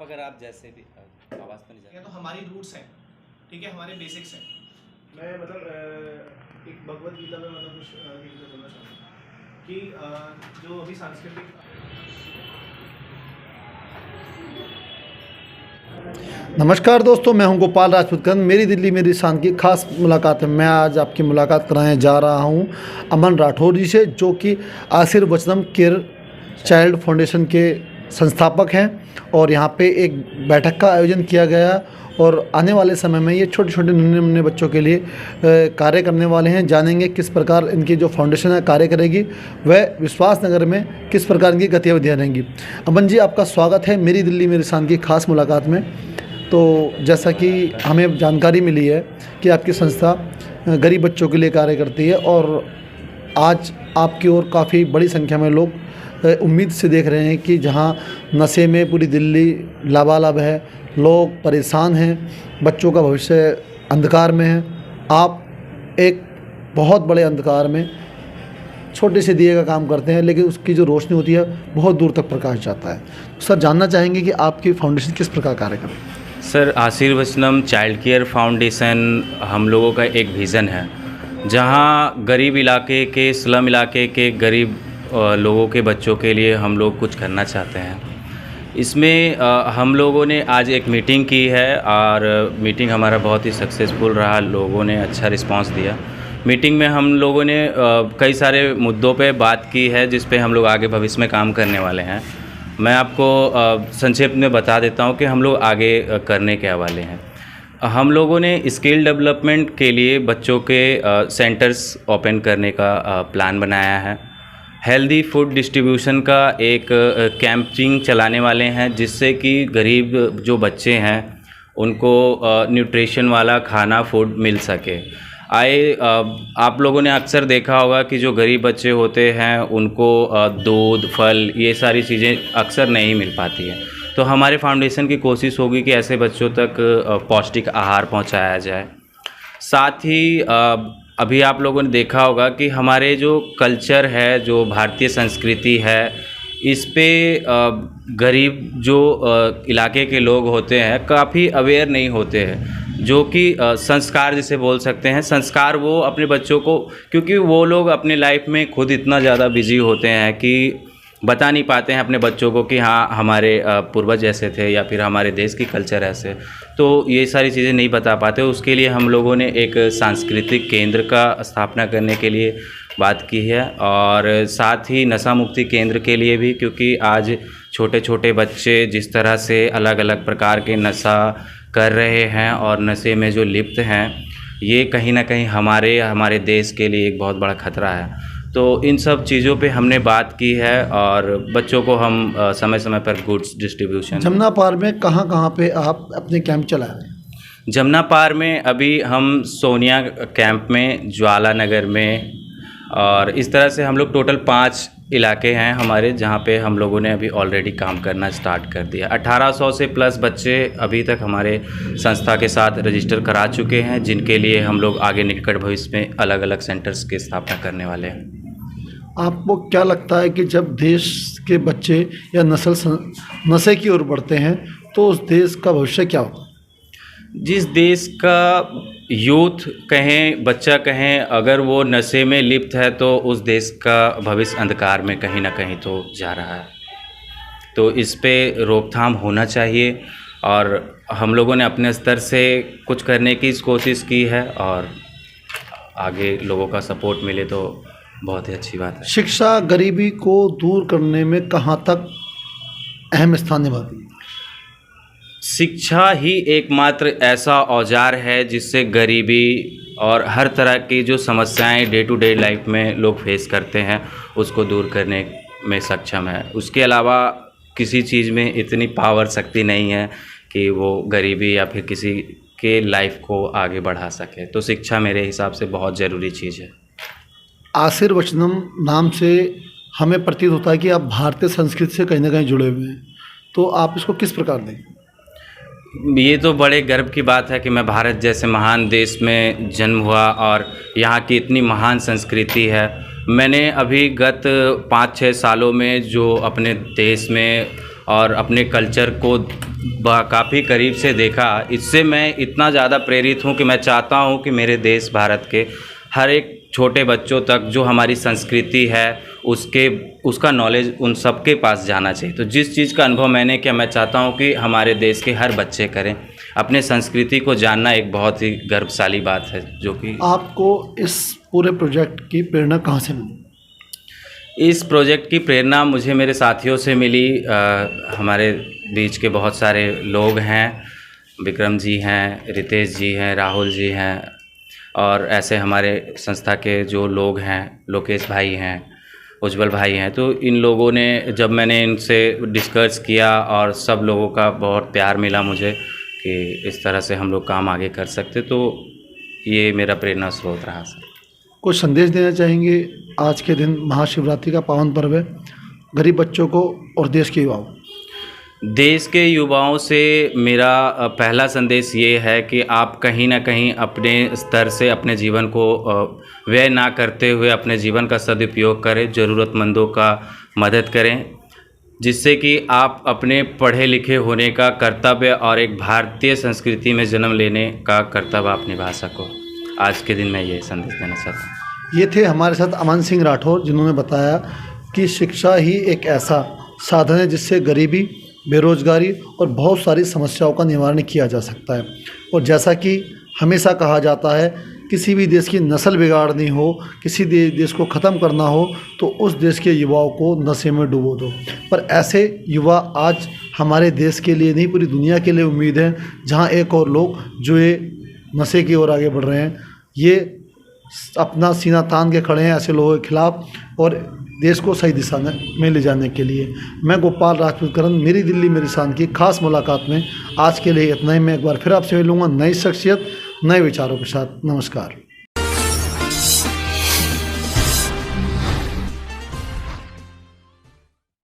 अगर आप जैसे भी आवाज़ तो नहीं जा रही। तो हमारी रूट्स हैं, ठीक है, हमारे बेसिक्स हैं। मैं मतलब एक भगवत गीता में मतलब कुछ बोलना चाहूँगा कि जो अभी सांस्कृतिक। नमस्कार दोस्तों, मैं हूं गोपाल राजपूत। मेरी दिल्ली मेरी शान की खास मुलाकात है। मैं आज आपकी मुलाकात कराने जा रहा हूं अमन राठौर जी से, जो कि आशीर्वचनम केयर चाइल्ड फाउंडेशन के संस्थापक हैं। और यहां पे एक बैठक का आयोजन किया गया और आने वाले समय में ये छोटे छोटे नन्हे मुन्ने बच्चों के लिए कार्य करने वाले हैं। जानेंगे किस प्रकार इनकी जो फाउंडेशन है कार्य करेगी, वह विश्वास नगर में किस प्रकार इनकी गतिविधियाँ रहेंगी। अमन जी, आपका स्वागत है मेरी दिल्ली मेरी शान की खास मुलाकात में। तो जैसा कि हमें जानकारी मिली है कि आपकी संस्था गरीब बच्चों के लिए कार्य करती है, और आज आपकी ओर काफ़ी बड़ी संख्या में लोग उम्मीद से देख रहे हैं कि जहां नशे में पूरी दिल्ली लबालब है, लोग परेशान हैं, बच्चों का भविष्य अंधकार में है, आप एक बहुत बड़े अंधकार में छोटे से दिए का काम करते हैं, लेकिन उसकी जो रोशनी होती है बहुत दूर तक प्रकाश जाता है। सर, जानना चाहेंगे कि आपकी फाउंडेशन किस प्रकार कार्य कर रही है? सर, आशीर्वचनम चाइल्ड केयर फाउंडेशन हम लोगों का एक विज़न है, जहां गरीब इलाके के, स्लम इलाके के गरीब लोगों के बच्चों के लिए हम लोग कुछ करना चाहते हैं। इसमें हम लोगों ने आज एक मीटिंग की है और मीटिंग हमारा बहुत ही सक्सेसफुल रहा। लोगों ने अच्छा रिस्पांस दिया। मीटिंग में हम लोगों ने कई सारे मुद्दों पे बात की है, जिस पे हम लोग आगे भविष्य में काम करने वाले हैं। मैं आपको संक्षेप में बता देता हूं कि हम लोग आगे करने के वाले हैं। हम लोगों ने स्किल डेवलपमेंट के लिए बच्चों के सेंटर्स ओपन करने का प्लान बनाया है। हेल्दी फूड डिस्ट्रीब्यूशन का एक कैंपिंग चलाने वाले हैं, जिससे कि गरीब जो बच्चे हैं उनको न्यूट्रिशन वाला खाना फूड मिल सके। आप लोगों ने अक्सर देखा होगा कि जो गरीब बच्चे होते हैं उनको दूध, फल, ये सारी चीज़ें अक्सर नहीं मिल पाती हैं। तो हमारे फाउंडेशन की कोशिश होगी कि ऐसे बच्चों तक पौष्टिक आहार पहुंचाया जाए। साथ ही अभी आप लोगों ने देखा होगा कि हमारे जो कल्चर है, जो भारतीय संस्कृति है, इस पे गरीब जो इलाके के लोग होते हैं काफ़ी अवेयर नहीं होते हैं, जो कि संस्कार जिसे बोल सकते हैं। संस्कार वो अपने बच्चों को, क्योंकि वो लोग अपने लाइफ में खुद इतना ज़्यादा बिजी होते हैं कि बता नहीं पाते हैं अपने बच्चों को कि हाँ, हमारे पूर्वज ऐसे थे या फिर हमारे देश की कल्चर ऐसे, तो ये सारी चीज़ें नहीं बता पाते। उसके लिए हम लोगों ने एक सांस्कृतिक केंद्र का स्थापना करने के लिए बात की है, और साथ ही नशा मुक्ति केंद्र के लिए भी, क्योंकि आज छोटे छोटे बच्चे जिस तरह से अलग अलग प्रकार के नशा कर रहे हैं और नशे में जो लिप्त हैं, ये कहीं ना कहीं हमारे देश के लिए एक बहुत बड़ा खतरा है। तो इन सब चीज़ों पे हमने बात की है, और बच्चों को हम समय समय पर गुड्स डिस्ट्रीब्यूशन। जमुना पार में कहाँ पे आप अपने कैंप चला रहे हैं? जमुना पार में अभी हम सोनिया कैंप में, ज्वाला नगर में, और इस तरह से हम लोग टोटल 5 इलाके हैं हमारे, जहाँ पे हम लोगों ने अभी ऑलरेडी काम करना स्टार्ट कर दिया। 1800 से प्लस बच्चे अभी तक हमारे संस्था के साथ रजिस्टर करा चुके हैं, जिनके लिए हम लोग आगे निकट भविष्य में अलग अलग सेंटर्स की स्थापना करने वाले हैं। आपको क्या लगता है कि जब देश के बच्चे या नशे की ओर बढ़ते हैं तो उस देश का भविष्य क्या होगा? जिस देश का यूथ कहें, बच्चा कहें, अगर वो नशे में लिप्त है तो उस देश का भविष्य अंधकार में कहीं ना कहीं तो जा रहा है। तो इस पे रोकथाम होना चाहिए, और हम लोगों ने अपने स्तर से कुछ करने की कोशिश की है, और आगे लोगों का सपोर्ट मिले तो बहुत ही अच्छी बात है। शिक्षा गरीबी को दूर करने में कहाँ तक अहम स्थान निभाती है? शिक्षा ही एकमात्र ऐसा औजार है जिससे गरीबी और हर तरह की जो समस्याएं डे टू डे लाइफ में लोग फेस करते हैं, उसको दूर करने में सक्षम है। उसके अलावा किसी चीज़ में इतनी पावर शक्ति नहीं है कि वो गरीबी या फिर किसी के लाइफ को आगे बढ़ा सके। तो शिक्षा मेरे हिसाब से बहुत ज़रूरी चीज़ है। आशीर्वचनम नाम से हमें प्रतीत होता है कि आप भारतीय संस्कृति से कहीं ना कहीं जुड़े हुए हैं, तो आप इसको किस प्रकार देखें? ये तो बड़े गर्व की बात है कि मैं भारत जैसे महान देश में जन्म हुआ और यहाँ की इतनी महान संस्कृति है। मैंने अभी गत 5-6 सालों में जो अपने देश में और अपने कल्चर को काफ़ी करीब से देखा, इससे मैं इतना ज़्यादा प्रेरित हूँ कि मैं चाहता हूँ कि मेरे देश भारत के हर एक छोटे बच्चों तक जो हमारी संस्कृति है उसका नॉलेज उन सबके पास जाना चाहिए। तो जिस चीज़ का अनुभव मैंने किया, मैं चाहता हूँ कि हमारे देश के हर बच्चे करें। अपने संस्कृति को जानना एक बहुत ही गर्वशाली बात है, जो कि आपको इस पूरे प्रोजेक्ट की प्रेरणा कहाँ से मिली? इस प्रोजेक्ट की प्रेरणा मुझे मेरे साथियों से मिली। हमारे बीच के बहुत सारे लोग हैं, विक्रम जी हैं, रितेश जी हैं, राहुल जी हैं, और ऐसे हमारे संस्था के जो लोग हैं, लोकेश भाई हैं, उज्जवल भाई हैं। तो इन लोगों ने, जब मैंने इनसे डिस्कस किया और सब लोगों का बहुत प्यार मिला मुझे कि इस तरह से हम लोग काम आगे कर सकते, तो ये मेरा प्रेरणा स्रोत रहा सर। कुछ संदेश देना चाहेंगे? आज के दिन महाशिवरात्रि का पावन पर्व है, गरीब बच्चों को और देश के युवाओं? देश के युवाओं से मेरा पहला संदेश ये है कि आप कहीं ना कहीं अपने स्तर से अपने जीवन को व्यय ना करते हुए अपने जीवन का सदुपयोग करें, ज़रूरतमंदों का मदद करें, जिससे कि आप अपने पढ़े लिखे होने का कर्तव्य और एक भारतीय संस्कृति में जन्म लेने का कर्तव्य आप निभा सको। आज के दिन मैं ये संदेश देना चाहता हूँ। ये थे हमारे साथ अमन सिंह राठौर, जिन्होंने बताया कि शिक्षा ही एक ऐसा साधन है जिससे गरीबी, बेरोजगारी और बहुत सारी समस्याओं का निवारण किया जा सकता है। और जैसा कि हमेशा कहा जाता है, किसी भी देश की नस्ल बिगाड़नी हो, किसी देश को ख़त्म करना हो, तो उस देश के युवाओं को नशे में डुबो दो। पर ऐसे युवा आज हमारे देश के लिए नहीं, पूरी दुनिया के लिए उम्मीद है, जहां एक और लोग जो ये नशे की ओर आगे बढ़ रहे हैं, ये अपना सीना तान के खड़े हैं ऐसे लोगों के खिलाफ और देश को सही दिशा में ले जाने के लिए। मैं गोपाल राजपूत, मेरी दिल्ली मेरी शान की खास मुलाकात में आज के लिए इतना ही। मैं एक बार फिर आपसे मिलूँगा नई शख्सियत, नए विचारों के साथ। नमस्कार।